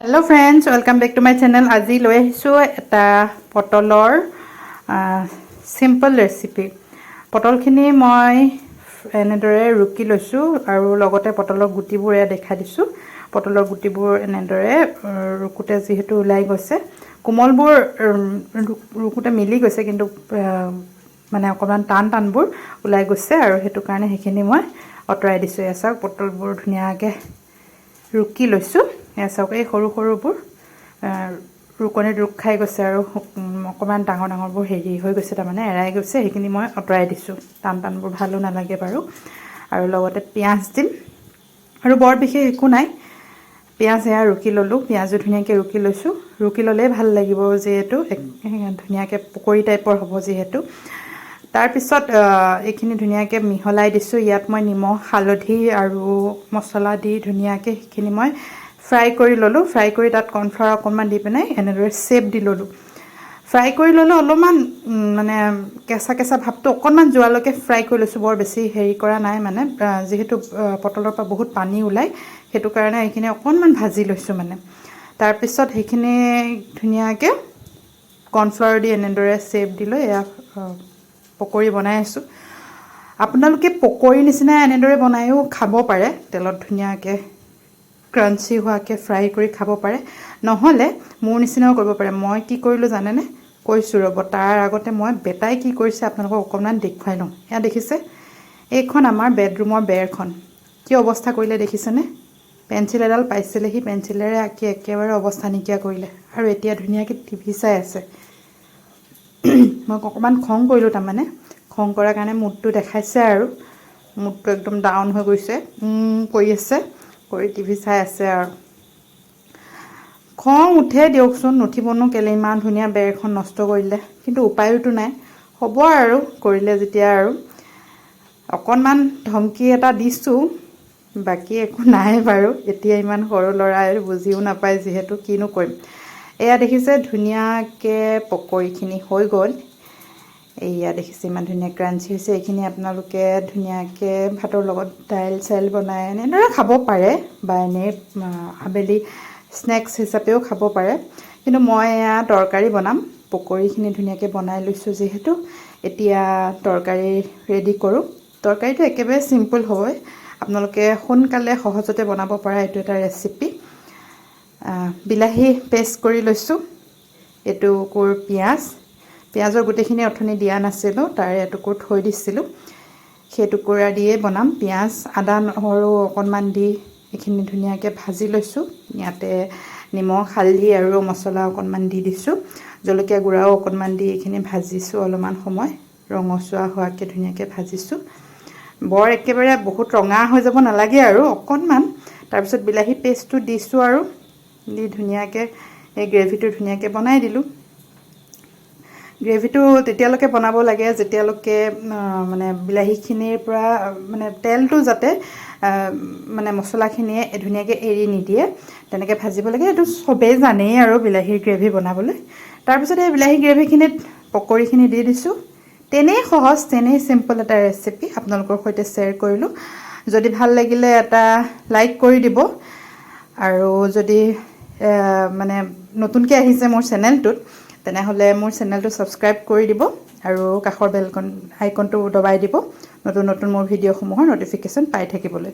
Hello friends, welcome back to my channel. आज লৈ আহিছোঁ এটা পটলৰ সিম্পল ৰেচিপি। পটলখিনি মই এনেদৰে ৰুকি লৈছোঁ আৰু লগতে পটলৰ গুটিবোৰ দেখা দিছোঁ। পটলৰ গুটিবোৰ এনেদৰে ৰুকুতে যিহেতু ওলাই গৈছে, কোমলবোৰ ৰুকুতে মিলি গৈছে, কিন্তু মানে অকণমান টানবোৰ ওলাই গৈছে আৰু সেইটো কাৰণে সেইখিনি মই অতৰাই দিছোঁ। এয়া চাওক, পটলবোৰ ধুনীয়াকৈ ৰুকি লৈছোঁ। এয়া চাওক, এই সৰু সৰুবোৰ ৰুকনিত ৰুক খাই গৈছে আৰু অকণমান ডাঙৰবোৰ হেৰি হৈ গৈছে, তাৰমানে এৰাই গৈছে। সেইখিনি মই আঁতৰাই দিছোঁ, টানবোৰ ভালো নালাগে বাৰু। আৰু লগতে পিঁয়াজ দিম, আৰু বৰ বিশেষ একো নাই। পিঁয়াজ এয়া ৰুকি ল'লোঁ, পিঁয়াজো ধুনীয়াকৈ ৰুকি লৈছোঁ। ৰুকি ল'লেই ভাল লাগিব, যিহেতু ধুনীয়াকৈ পকৰি টাইপৰ হ'ব যিহেতু। তাৰপিছত এইখিনি ধুনীয়াকৈ মিহলাই দিছোঁ। ইয়াত মই নিমখ, হালধি আৰু মছলা দি ধুনীয়াকৈ সেইখিনি মই ফ্ৰাই কৰি ল'লোঁ। ফ্ৰাই কৰি তাত কৰ্ণফ্লাৱাৰ অকণমান দি পিনে এনেদৰে শ্বেপ দি ল'লোঁ। ফ্ৰাই কৰি ল'লোঁ, অলপমান মানে কেঁচা ভাৱটো অকণমান যোৱালৈকে ফ্ৰাই কৰি লৈছোঁ। বৰ বেছি হেৰি কৰা নাই, মানে যিহেতু পটলৰ পৰা বহুত পানী ওলায়, সেইটো কাৰণে এইখিনি অকণমান ভাজি লৈছোঁ মানে। তাৰপিছত সেইখিনি ধুনীয়াকৈ কৰ্ণফ্লাৱাৰ দি এনেদৰে শ্বেপ দি লৈ এয়া পকৰি বনাই আছোঁ। আপোনালোকে পকৰি নিচিনা এনেদৰে বনায়ো খাব পাৰে, তেলত ধুনীয়াকৈ ক্ৰাঞ্চি হোৱাকৈ ফ্ৰাই কৰি খাব পাৰে। নহ'লে মোৰ নিচিনাও কৰিব পাৰে। মই কি কৰিলোঁ জানেনে? কৈছোঁ ৰ'ব। তাৰ আগতে মই বেটাই কি কৰিছে আপোনালোকক অকণমান দেখুৱাই লওঁ। এয়া দেখিছে, এইখন আমাৰ বেডৰুমৰ বেৰখন কি অৱস্থা কৰিলে দেখিছেনে? পেঞ্চিল এডাল পাইছিলে, সি পেঞ্চিলেৰে আঁকি একেবাৰে অৱস্থা নাইকিয়া কৰিলে, আৰু এতিয়া ধুনীয়াকৈ টিভি চাই আছে। মই অকণমান খং কৰিলোঁ, তাৰমানে খং কৰাৰ কাৰণে মুডটো দেখাইছে, আৰু মুডটো একদম ডাউন হৈ গৈছে, কৰি আছে, কৰি টিভি চাই আছে। আৰু খং উঠে দিয়কচোন, নুঠিবনো কেলে? ইমান ধুনীয়া বেৰখন নষ্ট কৰিলে, কিন্তু উপায়োতো নাই। হ'ব আৰু কৰিলে যেতিয়া। আৰু অকণমান ধমকি এটা দিছোঁ, বাকী একো নাই বাৰু। এতিয়া ইমান সৰু ল'ৰা বুজিও নাপায় যিহেতু, কিনো কৰিম। এয়া দেখিছে, ধুনীয়াকৈ পকৰিখিনি হৈ গ'ল। এয়া দেখিছে, ইমান ধুনীয়া ক্ৰাঞ্চি হৈছে। এইখিনি আপোনালোকে ধুনীয়াকৈ ভাতৰ লগত দাইল বনাই এনেদৰে খাব পাৰে, বা এনেই আবেলি স্নেক্স হিচাপেও খাব পাৰে। কিন্তু মই এয়া তৰকাৰী বনাম। পকৰিখিনি ধুনীয়াকৈ বনাই লৈছোঁ যিহেতু, এতিয়া তৰকাৰী ৰেডি কৰোঁ। তৰকাৰীটো একেবাৰে চিম্পল হয়, আপোনালোকে সোনকালে সহজতে বনাব পৰা এইটো এটা ৰেচিপি। বিলাহী পেষ্ট কৰি লৈছোঁ, এটুকুৰ পিঁয়াজৰ গোটেইখিনি অথনি দিয়া নাছিলোঁ, তাৰে এটুকুৰ থৈ দিছিলোঁ, সেই টুকুৰা দিয়ে বনাম। পিঁয়াজ, আদা, নহৰু অকণমান দি এইখিনি ধুনীয়াকৈ ভাজি লৈছোঁ। ইয়াতে নিমখ, হালধি আৰু মছলা অকণমান দি দিছোঁ, জলকীয়া গুড়াও অকণমান দি এইখিনি ভাজিছোঁ অলপমান সময়, ৰঙচুৱা হোৱাকৈ ধুনীয়াকৈ ভাজিছোঁ। বৰ একেবাৰে বহুত ৰঙা হৈ যাব নালাগে, আৰু অকণমান। তাৰপিছত বিলাহী পেষ্টটো দিছোঁ, আৰু দি ধুনীয়াকৈ এই গ্ৰেভিটো ধুনীয়াকৈ বনাই দিলোঁ। গ্ৰেভিটো তেতিয়ালৈকে বনাব লাগে যেতিয়ালৈকে মানে বিলাহীখিনিৰ পৰা মানে তেলটো যাতে মানে মছলাখিনিয়ে ধুনীয়াকৈ এৰি নিদিয়ে, তেনেকৈ ভাজিব লাগে। এইটো চবেই জানেই আৰু বিলাহীৰ গ্ৰেভি বনাবলৈ। তাৰপিছত এই বিলাহী গ্ৰেভিখিনিত পকৰিখিনি দি দিছোঁ। তেনেই সহজ, তেনেই চিম্পল এটা ৰেচিপি আপোনালোকৰ সৈতে শ্বেয়াৰ কৰিলোঁ। যদি ভাল লাগিলে এটা লাইক কৰি দিব, আৰু যদি মানে নতুনকৈ আহিছে মোৰ চেনেলটোত, তেনেহ'লে মোৰ চেনেলটো ছাবস্ক্ৰাইব কৰি দিব, আৰু কাষৰ বেল আইকনটো দবাই দিব, নতুন মোৰ ভিডিঅ'সমূহৰ ন'টিফিকেশ্যন পাই থাকিবলৈ।